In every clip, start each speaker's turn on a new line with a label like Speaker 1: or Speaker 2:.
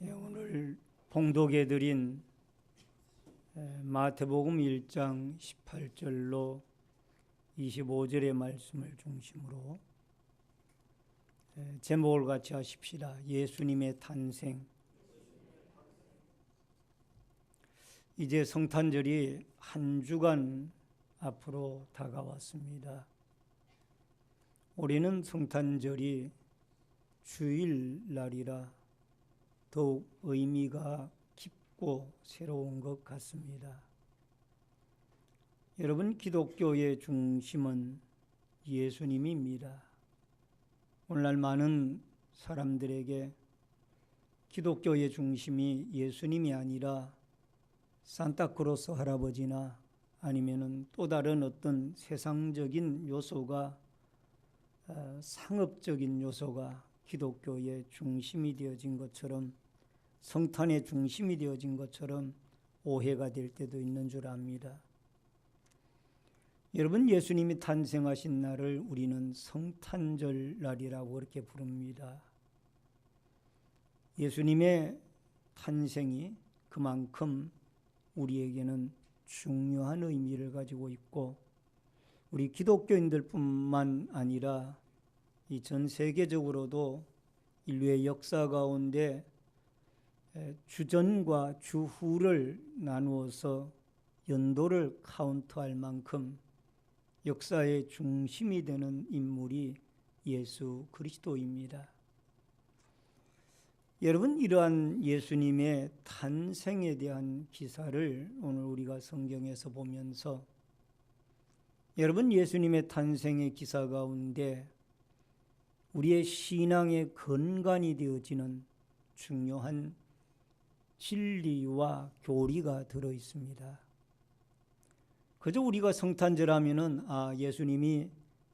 Speaker 1: 오늘 봉독해 드린 마태복음 1장 18절로 25절의 말씀을 중심으로 제목을 같이 하십시다. 예수님의 탄생. 이제 성탄절이 한 주간 앞으로 다가왔습니다. 올해는 성탄절이 주일날이라 더욱 의미가 깊고 새로운 것 같습니다. 여러분, 기독교의 중심은 예수님입니다. 오늘날 많은 사람들에게 기독교의 중심이 예수님이 아니라 산타크로스 할아버지나 아니면은 또 다른 어떤 세상적인 요소가, 상업적인 요소가 기독교의 중심이 되어진 것처럼, 성탄의 중심이 되어진 것처럼 오해가 될 때도 있는 줄 압니다. 여러분, 예수님이 탄생하신 날을 우리는 성탄절 날이라고 그렇게 부릅니다. 예수님의 탄생이 그만큼 우리에게는 중요한 의미를 가지고 있고, 우리 기독교인들뿐만 아니라 이 전 세계적으로도 인류의 역사 가운데 주전과 주후를 나누어서 연도를 카운트할 만큼 역사의 중심이 되는 인물이 예수 그리스도입니다. 여러분, 이러한 예수님의 탄생에 대한 기사를 오늘 우리가 성경에서 보면서, 여러분, 예수님의 탄생의 기사 가운데 우리의 신앙의 근간이 되어지는 중요한 진리와 교리가 들어 있습니다. 그저 우리가 성탄절 하면은 예수님이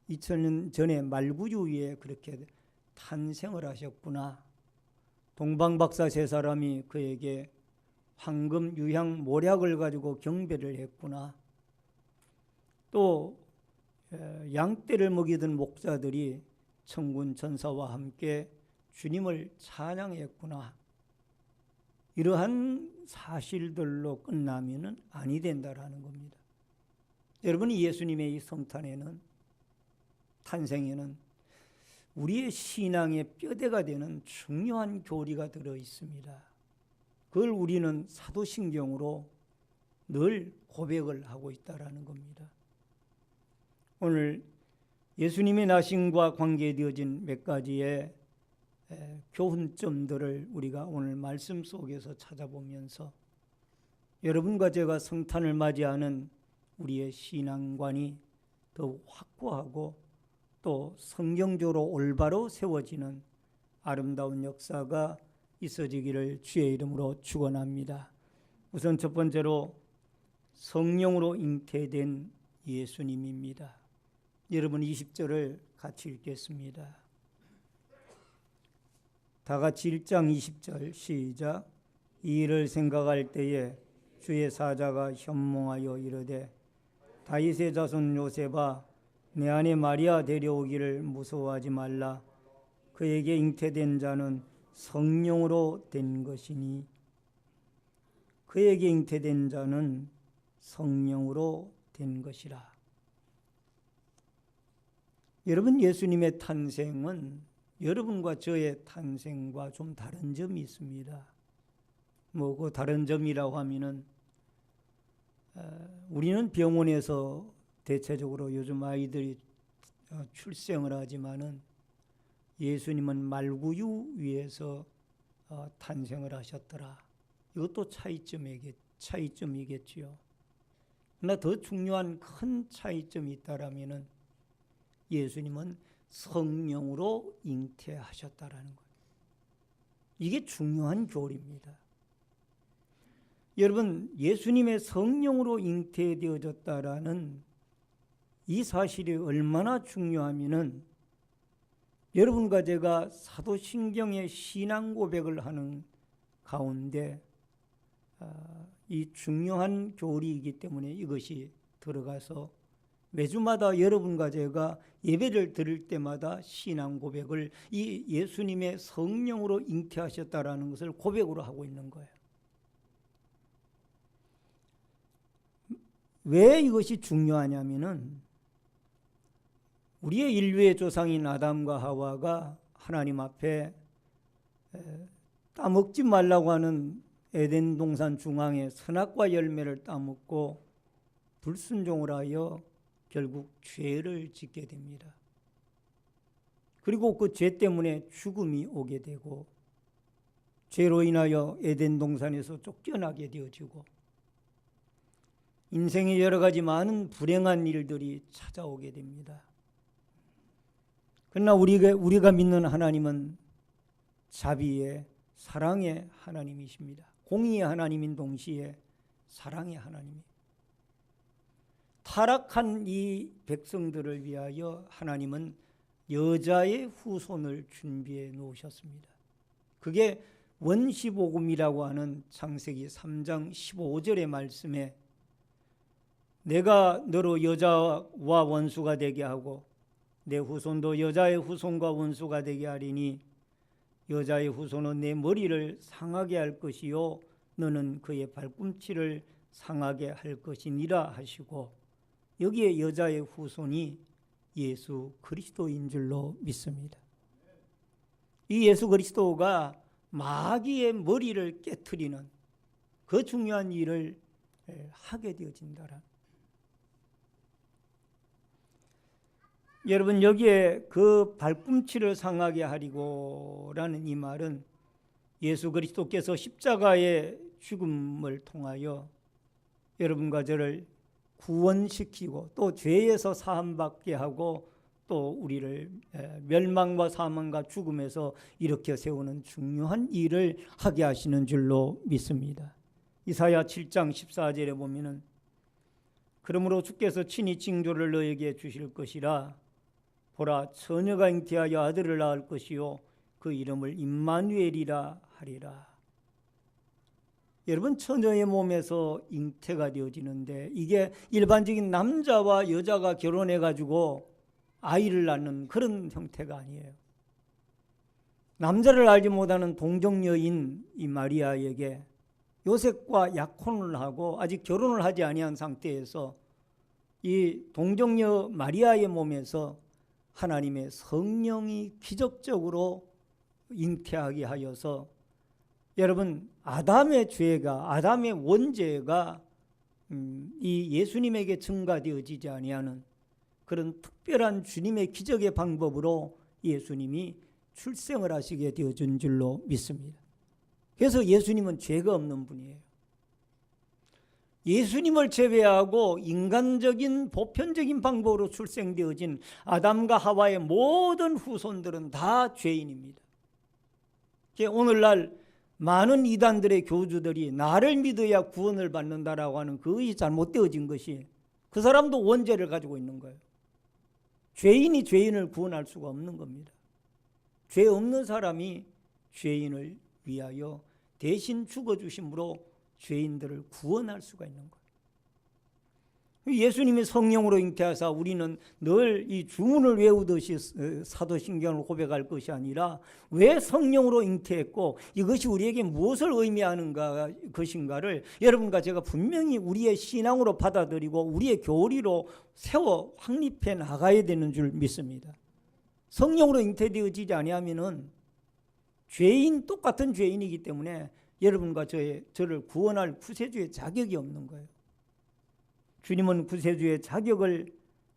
Speaker 1: 2000년 전에 말구유에 그렇게 탄생을 하셨구나, 동방박사 세 사람이 그에게 황금 유향 모략을 가지고 경배를 했구나, 또 양떼를 먹이던 목자들이 천군 천사와 함께 주님을 찬양했구나, 이러한 사실들로 끝나면은 아니 된다라는 겁니다. 여러분, 예수님의 이 성탄에는, 탄생에는 우리의 신앙의 뼈대가 되는 중요한 교리가 들어 있습니다. 그걸 우리는 사도신경으로 늘 고백을 하고 있다라는 겁니다. 오늘 예수님의 나심과 관계되어진 몇 가지의 교훈점들을 우리가 오늘 말씀 속에서 찾아보면서 여러분과 제가 성탄을 맞이하는 우리의 신앙관이 더욱 확고하고 또 성경적으로 올바로 세워지는 아름다운 역사가 있어지기를 주의 이름으로 축원합니다. 우선 첫 번째로 성령으로 잉태된 예수님입니다. 여러분, 20절을 같이 읽겠습니다. 다 같이 1장 20절 시작. 이 일을 생각할 때에 주의 사자가 현몽하여 이르되, 다윗의 자손 요셉아, 내 아내 마리아 데려오기를 무서워하지 말라. 그에게 잉태된 자는 성령으로 된 것이니. 그에게 잉태된 자는 성령으로 된 것이라. 여러분, 예수님의 탄생은 여러분과 저의 탄생과 좀 다른 점이 있습니다. 그 다른 점이라고 하면은 우리는 병원에서 대체적으로 요즘 아이들이 출생을 하지만은 예수님은 말구유 위에서 탄생을 하셨더라. 이것도 차이점이겠지요. 그러나 더 중요한 큰 차이점이 있다라면은 예수님은 성령으로 잉태하셨다라는 거예요. 이게 중요한 교리입니다. 여러분, 예수님의 성령으로 잉태되어졌다라는 이 사실이 얼마나 중요하면은 여러분과 제가 사도신경의 신앙 고백을 하는 가운데 이 중요한 교리이기 때문에 이것이 들어가서 매주마다 여러분과 제가 예배를 드릴 때마다 신앙 고백을 이 예수님의 성령으로 잉태하셨다라는 것을 고백으로 하고 있는 거예요. 왜 이것이 중요하냐면은 우리의 인류의 조상인 아담과 하와가 하나님 앞에 따먹지 말라고 하는 에덴 동산 중앙에 선악과 열매를 따먹고 불순종을 하여 결국 죄를 짓게 됩니다. 그리고 그 죄 때문에 죽음이 오게 되고 죄로 인하여 에덴 동산에서 쫓겨나게 되어지고 인생의 여러 가지 많은 불행한 일들이 찾아오게 됩니다. 그러나 우리가 믿는 하나님은 자비의 사랑의 하나님이십니다. 공의의 하나님인 동시에 사랑의 하나님이에요. 타락한 이 백성들을 위하여 하나님은 여자의 후손을 준비해 놓으셨습니다. 그게 원시복음이라고 하는 창세기 3장 15절의 말씀에 내가 너로 여자와 원수가 되게 하고 내 후손도 여자의 후손과 원수가 되게 하리니 여자의 후손은 내 머리를 상하게 할 것이요 너는 그의 발꿈치를 상하게 할 것이니라 하시고 여기에 여자의 후손이 예수 그리스도인 줄로 믿습니다. 이 예수 그리스도가 마귀의 머리를 깨트리는 그 중요한 일을 하게 되어진다라. 여러분 여기에 그 발꿈치를 상하게 하리고라는 이 말은 예수 그리스도께서 십자가의 죽음을 통하여 여러분과 저를 구원시키고 또 죄에서 사함받게 하고 또 우리를 멸망과 사망과 죽음에서 일으켜 세우는 중요한 일을 하게 하시는 줄로 믿습니다. 이사야 7장 14절에 보면은 그러므로 주께서 친히 징조를 너에게 주실 것이라 보라 처녀가 잉태하여 아들을 낳을 것이요 그 이름을 임마누엘이라 하리라. 여러분 처녀의 몸에서 잉태가 되어지는데 이게 일반적인 남자와 여자가 결혼해 가지고 아이를 낳는 그런 형태가 아니에요. 남자를 알지 못하는 동정녀인 이 마리아에게 요셉과 약혼을 하고 아직 결혼을 하지 아니한 상태에서 이 동정녀 마리아의 몸에서 하나님의 성령이 기적적으로 잉태하게 하여서 여러분 아담의 죄가 아담의 원죄가 이 예수님에게 증가되어지지 아니하는 그런 특별한 주님의 기적의 방법으로 예수님이 출생을 하시게 되어진 줄로 믿습니다. 그래서 예수님은 죄가 없는 분이에요. 예수님을 제외하고 인간적인 보편적인 방법으로 출생되어진 아담과 하와의 모든 후손들은 다 죄인입니다. 오늘날 많은 이단들의 교주들이 나를 믿어야 구원을 받는다라고 하는 그것이 잘못되어진 것이 그 사람도 원죄를 가지고 있는 거예요. 죄인이 죄인을 구원할 수가 없는 겁니다. 죄 없는 사람이 죄인을 위하여 대신 죽어주심으로 죄인들을 구원할 수가 있는 거예요. 예수님이 성령으로 잉태하사 우리는 늘 이 주문을 외우듯이 사도신경을 고백할 것이 아니라 왜 성령으로 잉태했고 이것이 우리에게 무엇을 의미하는 것인가를 여러분과 제가 분명히 우리의 신앙으로 받아들이고 우리의 교리로 세워 확립해 나가야 되는 줄 믿습니다. 성령으로 잉태되어지지 아니하면은 똑같은 죄인이기 때문에 여러분과 저를 구원할 구세주의 자격이 없는 거예요. 주님은 구세주의 자격을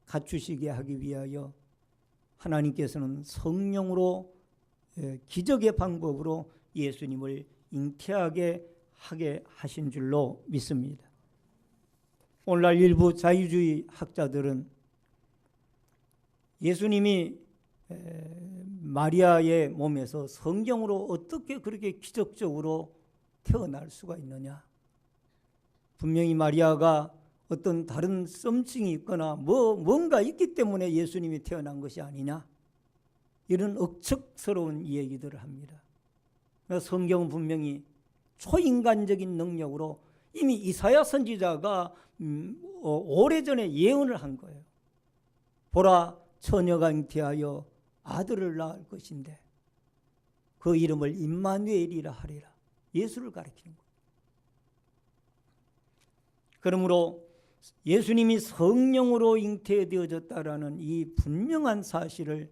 Speaker 1: 갖추시게 하기 위하여 하나님께서는 성령으로 기적의 방법으로 예수님을 잉태하게 하게 하신 줄로 믿습니다. 오늘날 일부 자유주의 학자들은 예수님이 마리아의 몸에서 성경으로 어떻게 그렇게 기적적으로 태어날 수가 있느냐. 분명히 마리아가 어떤 다른 썸씽이 있거나 뭔가 있기 때문에 예수님이 태어난 것이 아니냐. 이런 억측스러운 얘기들을 합니다. 성경은 분명히 초인간적인 능력으로 이미 이사야 선지자가 오래전에 예언을 한 거예요. 보라 처녀가 잉태하여 아들을 낳을 것인데 그 이름을 임마누엘이라 하리라. 예수를 가리키는 거예요. 그러므로 예수님이 성령으로 잉태되어졌다라는 이 분명한 사실을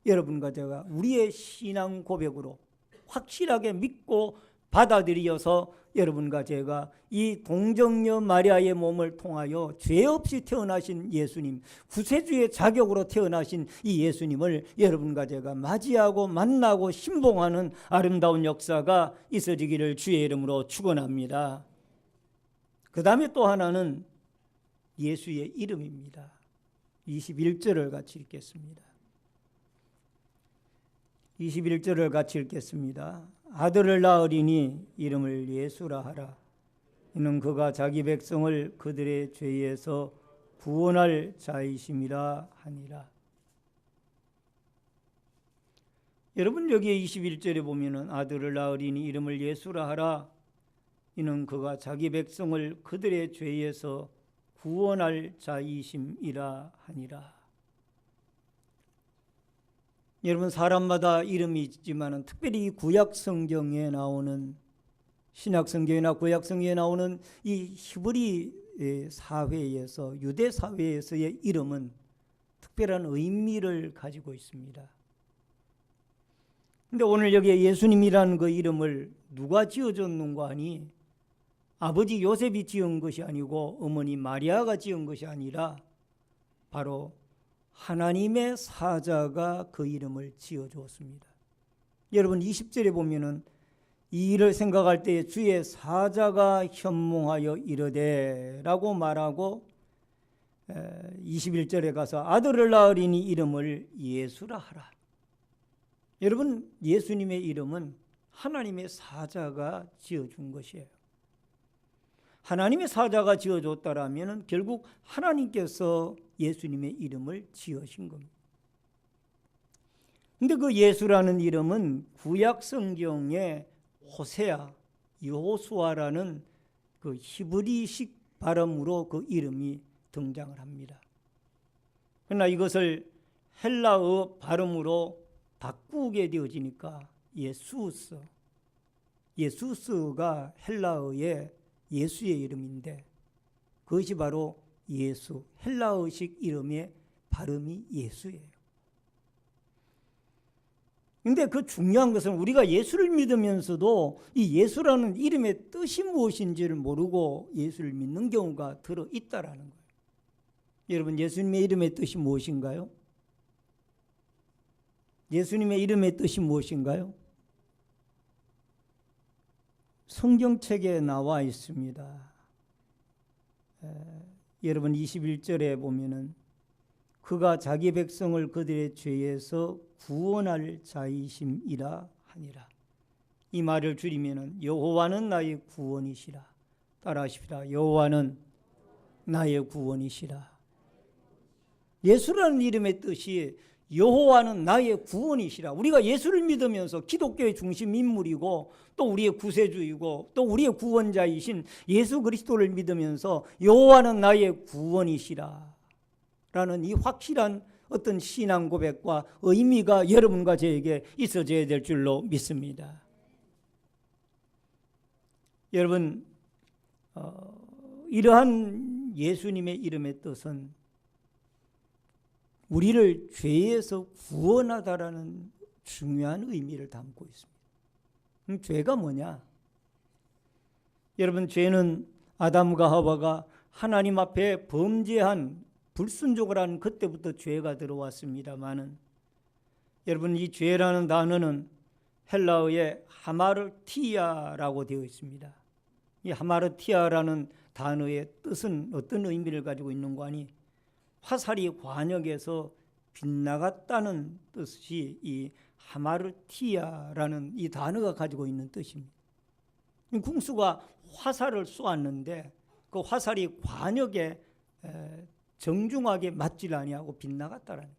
Speaker 1: 여러분과 제가 우리의 신앙 고백으로 확실하게 믿고 받아들여서 여러분과 제가 이 동정녀 마리아의 몸을 통하여 죄 없이 태어나신 예수님, 구세주의 자격으로 태어나신 이 예수님을 여러분과 제가 맞이하고 만나고 신봉하는 아름다운 역사가 있어지기를 주의 이름으로 축원합니다. 그 다음에 또 하나는 예수의 이름입니다. 21절을 같이 읽겠습니다. 21절을 같이 읽겠습니다. 아들을 낳으리니 이름을 예수라 하라. 이는 그가 자기 백성을 그들의 죄에서 구원할 자이심이라 하니라. 여러분 여기에 21절에 보면은 아들을 낳으리니 이름을 예수라 하라. 이는 그가 자기 백성을 그들의 죄에서 구원할 자이심이라 하니라. 여러분 사람마다 이름이 있지만 특별히 구약 성경에 나오는 신약 성경이나 구약 성경에 나오는 이 히브리 사회에서 유대 사회에서의 이름은 특별한 의미를 가지고 있습니다. 근데 오늘 여기에 예수님이라는 그 이름을 누가 지어줬는가 하니 아버지 요셉이 지은 것이 아니고 어머니 마리아가 지은 것이 아니라 바로 하나님의 사자가 그 이름을 지어주었습니다. 여러분 20절에 보면은 이 일을 생각할 때에 주의 사자가 현몽하여 이르되 라고 말하고 21절에 가서 아들을 낳으리니 이름을 예수라 하라. 여러분 예수님의 이름은 하나님의 사자가 지어준 것이에요. 하나님의 사자가 지어줬다라면 결국 하나님께서 예수님의 이름을 지으신 겁니다. 근데 그 예수라는 이름은 구약 성경에 호세아, 여호수아라는 그 히브리식 발음으로 그 이름이 등장을 합니다. 그러나 이것을 헬라어 발음으로 바꾸게 되어지니까 예수스가 헬라어의 예수의 이름인데 그것이 바로 예수, 헬라어식 이름의 발음이 예수예요. 근데 그 중요한 것은 우리가 예수를 믿으면서도 이 예수라는 이름의 뜻이 무엇인지를 모르고 예수를 믿는 경우가 들어 있다라는 거예요. 여러분 예수님의 이름의 뜻이 무엇인가요? 예수님의 이름의 뜻이 무엇인가요? 성경책에 나와 있습니다. 여러분 21절에 보면은 그가 자기 백성을 그들의 죄에서 구원할 자이심이라 하니라. 이 말을 줄이면은 여호와는 나의 구원이시라. 따라하십시다. 여호와는 나의 구원이시라. 예수라는 이름의 뜻이 여호와는 나의 구원이시라. 우리가 예수를 믿으면서 기독교의 중심 인물이고 또 우리의 구세주이고 또 우리의 구원자이신 예수 그리스도를 믿으면서 여호와는 나의 구원이시라 라는 이 확실한 어떤 신앙 고백과 의미가 여러분과 저에게 있어져야 될 줄로 믿습니다. 여러분 이러한 예수님의 이름의 뜻은 우리를 죄에서 구원하다라는 중요한 의미를 담고 있습니다. 그럼 죄가 뭐냐? 여러분 죄는 아담과 하와가 하나님 앞에 범죄한 불순종을 한 그때부터 죄가 들어왔습니다마는 여러분 이 죄라는 단어는 헬라어의 하마르티아라고 되어 있습니다. 이 하마르티아라는 단어의 뜻은 어떤 의미를 가지고 있는가 하니 화살이 관역에서 빗나갔다는 뜻이 이 하마르티아라는 이 단어가 가지고 있는 뜻입니다. 궁수가 화살을 쏘았는데 그 화살이 관역에 정중하게 맞질 아니하고 빗나갔다라는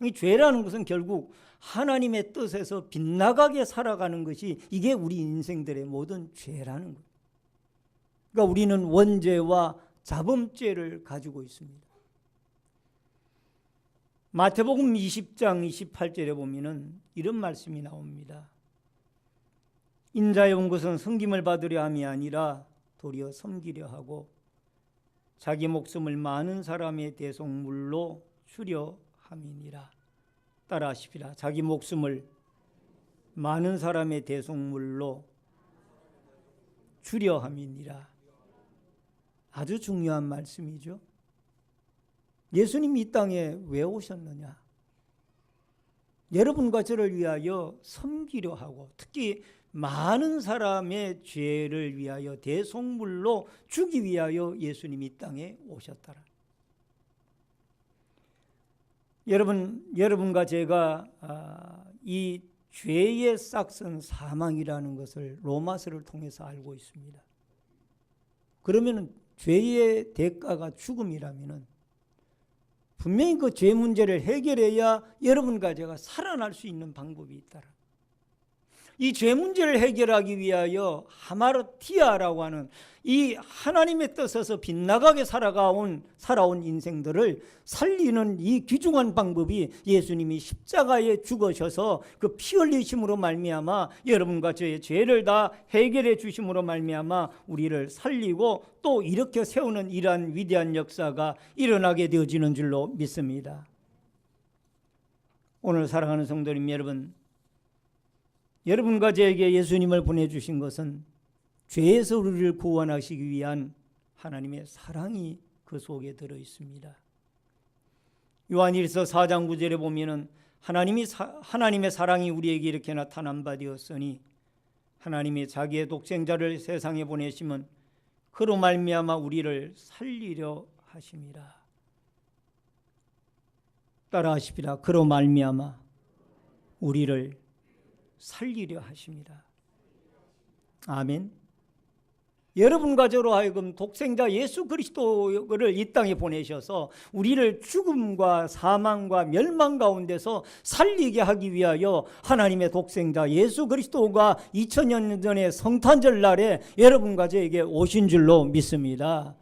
Speaker 1: 이 죄라는 것은 결국 하나님의 뜻에서 빗나가게 살아가는 것이 이게 우리 인생들의 모든 죄라는 거예요. 그러니까 우리는 원죄와 자범죄를 가지고 있습니다. 마태복음 20장 28절에 보면은 이런 말씀이 나옵니다. 인자에 온 것은 섬김을 받으려 함이 아니라 도리어 섬기려 하고 자기 목숨을 많은 사람의 대속물로 주려 함이니라. 따라하십시다. 자기 목숨을 많은 사람의 대속물로 주려 함이니라. 아주 중요한 말씀이죠. 예수님이 이 땅에 왜 오셨느냐? 여러분과 저를 위하여 섬기려 하고 특히 많은 사람의 죄를 위하여 대속물로 주기 위하여 예수님이 이 땅에 오셨더라. 여러분과 제가 이 죄의 싹은 사망이라는 것을 로마서를 통해서 알고 있습니다. 그러면 죄의 대가가 죽음이라면 분명히 그 죄 문제를 해결해야 여러분과 제가 살아날 수 있는 방법이 있더라. 이 죄 문제를 해결하기 위하여 하마르티아라고 하는 이 하나님의 뜻에서 빗나가게 살아온 인생들을 살리는 이 귀중한 방법이 예수님이 십자가에 죽으셔서 그 피 흘리심으로 말미암아 여러분과 저의 죄를 다 해결해 주심으로 말미암아 우리를 살리고 또 일으켜 세우는 이러한 위대한 역사가 일어나게 되어지는 줄로 믿습니다. 오늘 사랑하는 성도님 여러분, 여러분과 저에게 예수님을 보내주신 것은 죄에서 우리를 구원하시기 위한 하나님의 사랑이 그 속에 들어 있습니다. 요한일서 4장 9절에 보면은 하나님의 사랑이 우리에게 이렇게 나타난 바 되었으니 하나님이 자기의 독생자를 세상에 보내시면 그로 말미암아 우리를 살리려 하심이라. 따라하십시다. 그로 말미암아 우리를 살리려 하십니다. 아멘. 여러분과 저로 하여금 독생자 예수 그리스도를 이 땅에 보내셔서 우리를 죽음과 사망과 멸망 가운데서 살리게 하기 위하여 하나님의 독생자 예수 그리스도가 2000년 전에 성탄절 날에 여러분과 저에게 오신 줄로 믿습니다.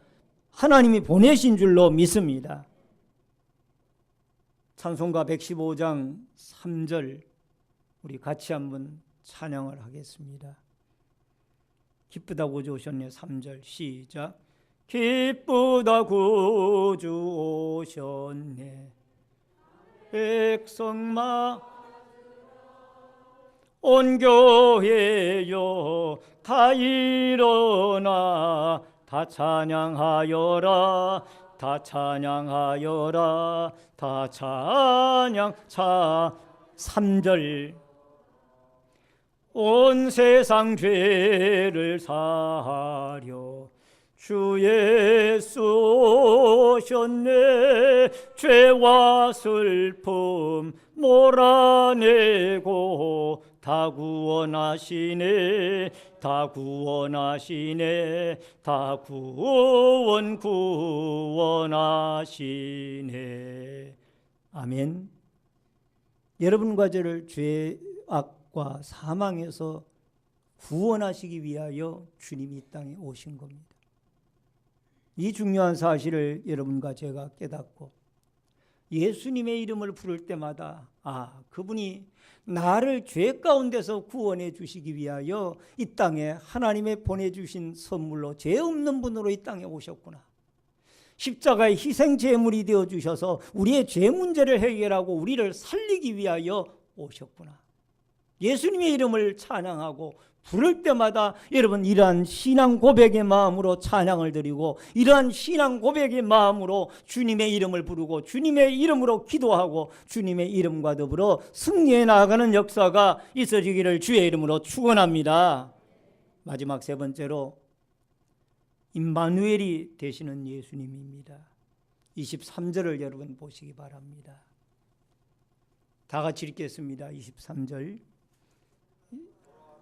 Speaker 1: 하나님이 보내신 줄로 믿습니다. 찬송가 115장 3절 우리 같이 한번 찬양을 하겠습니다. 기쁘다 구주 오셨네. 3절 시작. 기쁘다 구주 오셨네. 백성마 온 교회여 다 일어나 다 찬양하여라. 다 찬양하여라. 다 찬양 3절 온 세상 죄를 사하려 주 예수 오셨네. 죄와 슬픔 몰아내고 다 구원하시네. 다 구원하시네. 다 구원하시네. 아멘. 여러분과 저를 죄악과 사망에서 구원하시기 위하여 주님이 이 땅에 오신 겁니다. 이 중요한 사실을 여러분과 제가 깨닫고 예수님의 이름을 부를 때마다 그분이 나를 죄 가운데서 구원해 주시기 위하여 이 땅에 하나님의 보내주신 선물로 죄 없는 분으로 이 땅에 오셨구나. 십자가의 희생 제물이 되어 주셔서 우리의 죄 문제를 해결하고 우리를 살리기 위하여 오셨구나. 예수님의 이름을 찬양하고 부를 때마다 여러분 이러한 신앙 고백의 마음으로 찬양을 드리고 이러한 신앙 고백의 마음으로 주님의 이름을 부르고 주님의 이름으로 기도하고 주님의 이름과 더불어 승리해 나아가는 역사가 있어지기를 주의 이름으로 축원합니다. 마지막 세 번째로 임마누엘이 되시는 예수님입니다. 23절을 여러분 보시기 바랍니다. 다 같이 읽겠습니다. 23절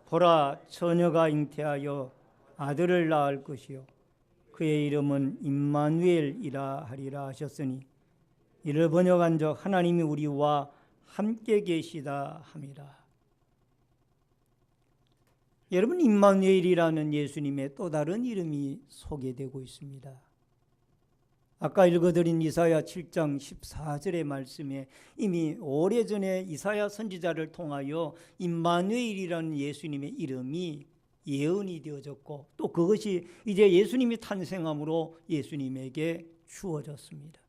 Speaker 1: 보라 처녀가 잉태하여 아들을 낳을 것이요 그의 이름은 임마누엘이라 하리라 하셨으니 이를 번역한 적 하나님이 우리와 함께 계시다 함이라. 여러분 임마누엘이라는 예수님의 또 다른 이름이 소개되고 있습니다. 아까 읽어드린 이사야 7장 14절의 말씀에 이미 오래전에 이사야 선지자를 통하여 임마누엘이라는 예수님의 이름이 예언이 되어졌고 또 그것이 이제 예수님이 탄생함으로 예수님에게 주어졌습니다.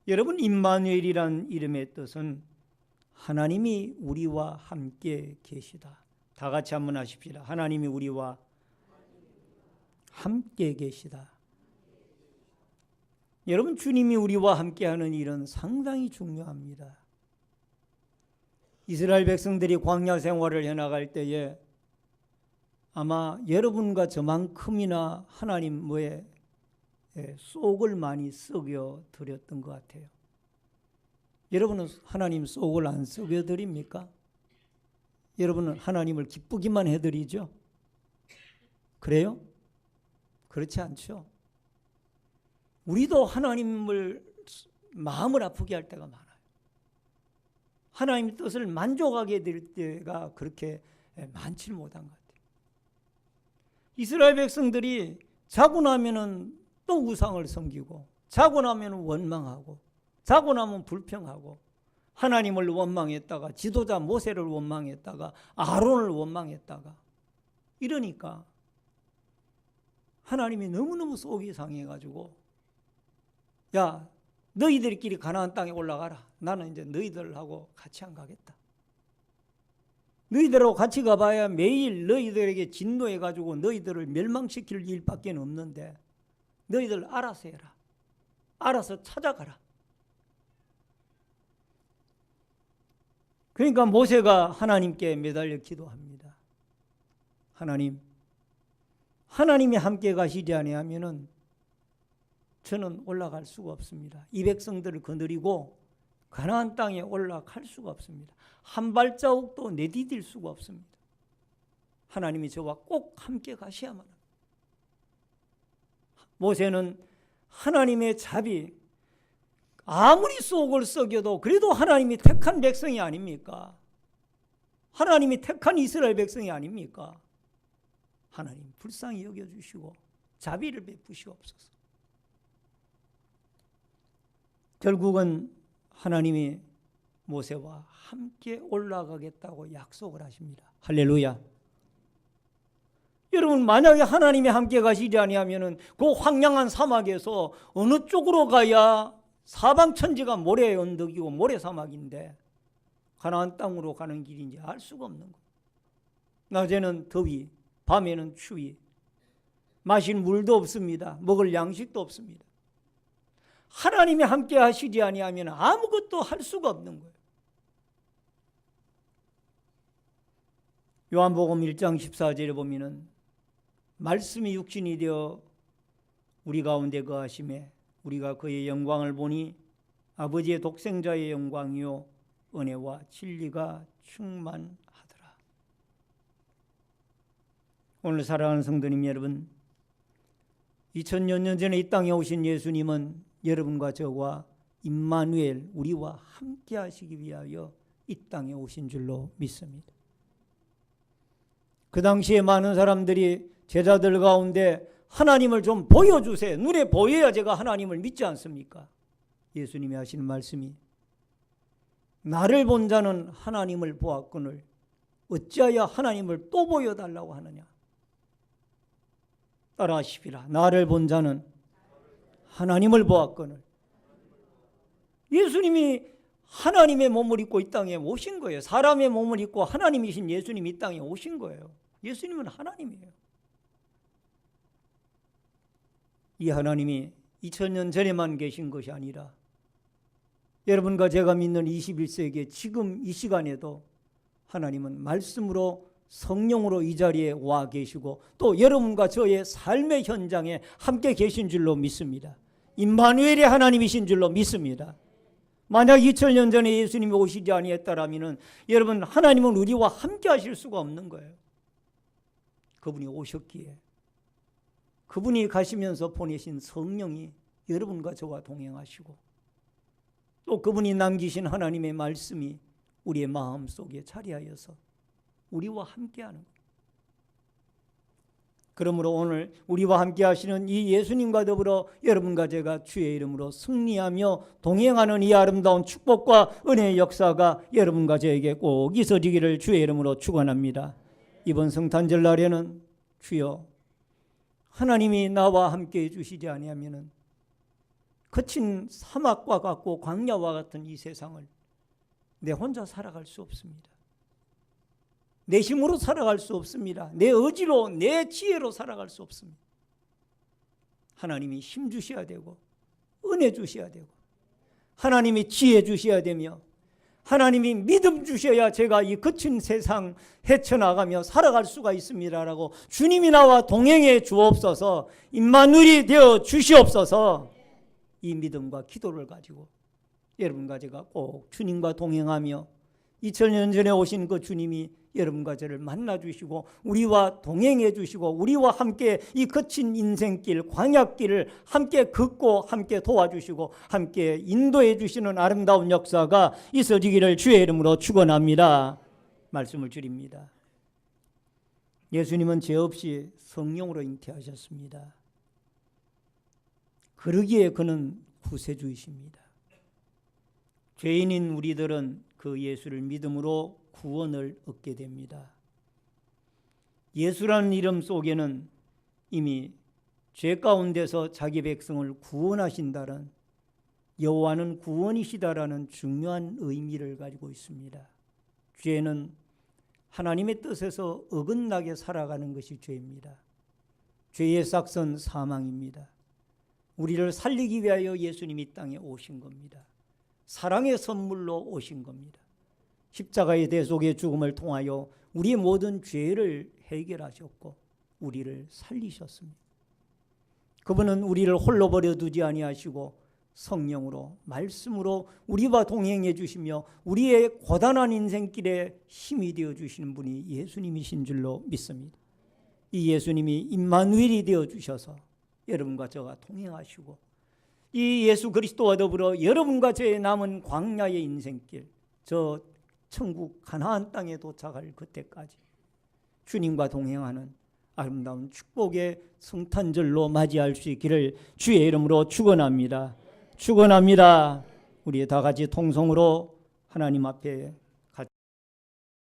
Speaker 1: 여러분, 임마누엘이라는 이름의 뜻은 하나님이 우리와 함께 계시다. 다 같이 한번 하십시다. 하나님이 우리와 함께 계시다. 여러분, 주님이 우리와 함께하는 일은 상당히 중요합니다. 이스라엘 백성들이 광야 생활을 해나갈 때에 아마 여러분과 저만큼이나 하나님의 속을 많이 썩여 드렸던 것 같아요. 여러분은 하나님 속을 안 썩여 드립니까? 여러분은 하나님을 기쁘기만 해드리죠? 그래요? 그렇지 않죠? 우리도 하나님을 마음을 아프게 할 때가 많아요. 하나님의 뜻을 만족하게 될 때가 그렇게 많지 못한 것 같아요. 이스라엘 백성들이 자고 나면은 또 우상을 섬기고, 자고 나면 원망하고, 자고 나면 불평하고, 하나님을 원망했다가 지도자 모세를 원망했다가 아론을 원망했다가 이러니까 하나님이 너무너무 속이 상해가지고, 야, 너희들끼리 가나안 땅에 올라가라. 나는 이제 너희들하고 같이 안 가겠다. 너희들하고 같이 가봐야 매일 너희들에게 진노해가지고 너희들을 멸망시킬 일밖에 없는데 너희들 알아서 해라. 알아서 찾아가라. 그러니까 모세가 하나님께 매달려 기도합니다. 하나님이 함께 가시지 아니하면은 저는 올라갈 수가 없습니다. 이 백성들을 거느리고 가나안 땅에 올라갈 수가 없습니다. 한 발자국도 내디딜 수가 없습니다. 하나님이 저와 꼭 함께 가셔야만 합니다. 모세는 하나님의 자비, 아무리 속을 썩여도 그래도 하나님이 택한 백성이 아닙니까? 하나님이 택한 이스라엘 백성이 아닙니까? 하나님 불쌍히 여겨주시고 자비를 베푸시옵소서. 결국은 하나님이 모세와 함께 올라가겠다고 약속을 하십니다. 할렐루야. 여러분, 만약에 하나님이 함께 가시지 아니하면은 그 황량한 사막에서 어느 쪽으로 가야 사방천지가 모래 언덕이고 모래 사막인데 가나안 땅으로 가는 길인지 알 수가 없는 거예요. 낮에는 더위, 밤에는 추위, 마실 물도 없습니다. 먹을 양식도 없습니다. 하나님이 함께 하시지 아니하면 아무것도 할 수가 없는 거예요. 요한복음 1장 14절에 보면은 말씀이 육신이 되어 우리 가운데 거하심에 우리가 그의 영광을 보니 아버지의 독생자의 영광이요 은혜와 진리가 충만하더라. 오늘 사랑하는 성도님 여러분, 2000여 년 전에 이 땅에 오신 예수님은 여러분과 저와 임마누엘 우리와 함께 하시기 위하여 이 땅에 오신 줄로 믿습니다. 그 당시에 많은 사람들이 제자들 가운데 하나님을 좀 보여주세요. 눈에 보여야 제가 하나님을 믿지 않습니까? 예수님이 하시는 말씀이 나를 본 자는 하나님을 보았거늘 어찌하여 하나님을 또 보여달라고 하느냐. 따라하시리라. 나를 본 자는 하나님을 보았거늘. 예수님이 하나님의 몸을 입고 이 땅에 오신 거예요. 사람의 몸을 입고 하나님이신 예수님이 이 땅에 오신 거예요. 예수님은 하나님이에요. 이 하나님이 2000년 전에만 계신 것이 아니라 여러분과 제가 믿는 21세기에 지금 이 시간에도 하나님은 말씀으로 성령으로 이 자리에 와 계시고 또 여러분과 저의 삶의 현장에 함께 계신 줄로 믿습니다. 임마누엘의 하나님이신 줄로 믿습니다. 만약 2000년 전에 예수님이 오시지 아니했다라면 여러분, 하나님은 우리와 함께 하실 수가 없는 거예요. 그분이 오셨기에 그분이 가시면서 보내신 성령이 여러분과 저와 동행하시고 또 그분이 남기신 하나님의 말씀이 우리의 마음속에 자리하여서 우리와 함께하는 거예요. 그러므로 오늘 우리와 함께 하시는 이 예수님과 더불어 여러분과 제가 주의 이름으로 승리하며 동행하는 이 아름다운 축복과 은혜의 역사가 여러분과 저에게 꼭 있어지기를 주의 이름으로 축원합니다. 이번 성탄절 날에는 주여 하나님이 나와 함께 해주시지 아니하면은 거친 사막과 같고 광야와 같은 이 세상을 내 혼자 살아갈 수 없습니다. 내 힘으로 살아갈 수 없습니다. 내 의지로, 내 지혜로 살아갈 수 없습니다. 하나님이 힘 주셔야 되고 은혜 주셔야 되고 하나님이 지혜 주셔야 되며 하나님이 믿음 주셔야 제가 이 거친 세상 헤쳐나가며 살아갈 수가 있습니다라고 주님이 나와 동행해 주옵소서. 임마누엘이 되어 주시옵소서. 이 믿음과 기도를 가지고 여러분과 제가 꼭 주님과 동행하며 2000년 전에 오신 그 주님이 여러분과 저를 만나주시고 우리와 동행해 주시고 우리와 함께 이 거친 인생길 광야길을 함께 걷고 함께 도와주시고 함께 인도해 주시는 아름다운 역사가 있어지기를 주의 이름으로 축원합니다. 말씀을 드립니다. 예수님은 죄 없이 성령으로 잉태하셨습니다. 그러기에 그는 구세주이십니다. 죄인인 우리들은 그 예수를 믿음으로 구원을 얻게 됩니다. 예수라는 이름 속에는 이미 죄 가운데서 자기 백성을 구원하신다는 여호와는 구원이시다라는 중요한 의미를 가지고 있습니다. 죄는 하나님의 뜻에서 어긋나게 살아가는 것이 죄입니다. 죄의 싹은 사망입니다. 우리를 살리기 위하여 예수님이 이 땅에 오신 겁니다. 사랑의 선물로 오신 겁니다. 십자가의 대속의 죽음을 통하여 우리의 모든 죄를 해결하셨고 우리를 살리셨습니다. 그분은 우리를 홀로 버려두지 아니하시고 성령으로 말씀으로 우리와 동행해 주시며 우리의 고단한 인생길에 힘이 되어 주시는 분이 예수님이신 줄로 믿습니다. 이 예수님이 임마누엘이 되어 주셔서 여러분과 저와 동행하시고 이 예수 그리스도와 더불어 여러분과 저의 남은 광야의 인생길, 저 천국 가나안 땅에 도착할 그때까지 주님과 동행하는 아름다운 축복의 성탄절로 맞이할 수 있기를 주의 이름으로 축원합니다. 축원합니다. 우리 다 같이 통성으로 하나님 앞에